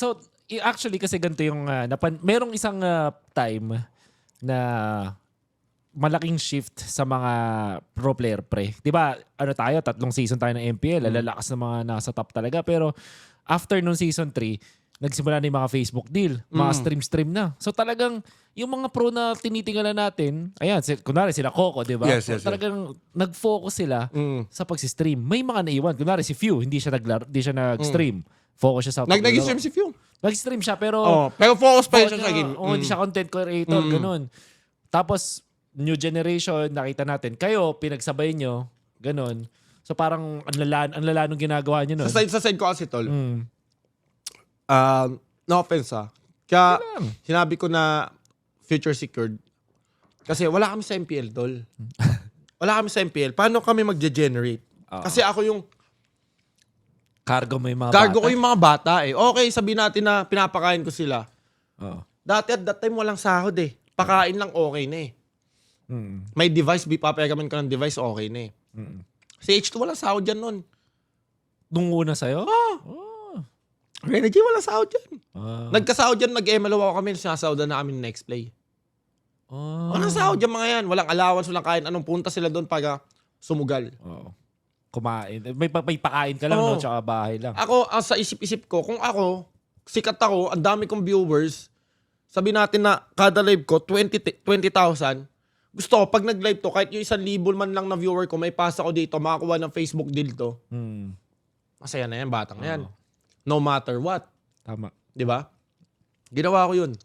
So, actually kasi ganito yung merong isang time na malaking shift sa mga pro player pre. 'Di ba? Ano tayo, 3 season tayo ng MPL, lalakas ng mga nasa top talaga, pero after nung season 3, nagsimula na yung mga Facebook deal, mga stream na. So talagang yung mga pro na tinitingala natin, ayan, kunwari sila Coco, 'di ba? Yes. Talagang nag-focus sila sa pag-stream. May mga naiwan, kunwari si Few, hindi siya nag-stream. Focus siya sa Nag-stream si Few. Nag-stream siya pero Pero focus pa yun siya sa game. hindi siya content creator, ganun. Tapos new generation, nakita natin. Kayo, pinagsabay nyo, ganun. So parang ang lala nung ginagawa nyo nun. Sa side ko kasi, tol. No offense Kaya sinabi ko na future secured. Kasi wala kami sa MPL, tol. Wala kami sa MPL. Paano kami mag-generate? Kasi ako yung Cargo mo yung mga cargo bata. ko yung mga bata eh. Okay, sabihin natin na pinapakain ko sila. Dati at that time walang sahod eh. Pakain lang okay na eh. May device, papayagan ka ng device, okay na eh. Si H2 walang sahod dyan nun. Nung una sa'yo? Energy walang sahod dyan. Nagkasahod dyan, nag-MLO ako kami, sinasahodan na kami ng next play. Walang sahod dyan mga yan. Walang allowance, walang kain. Anong punta sila doon para sumugal. Kumain. May pakain ka lang, no? Tsaka bahay lang. Ako, sa isip-isip ko, kung ako, sikat ako, ang dami kong viewers, sabi natin na kada live ko, 20,000, gusto ko, pag nag-live to, kahit yung 1,000 man lang na viewer ko, may pasa ko dito, makakuha ng Facebook deal to. Masaya na yan, batang yan. No matter what. Tama. Di ba? Ginawa ko yun.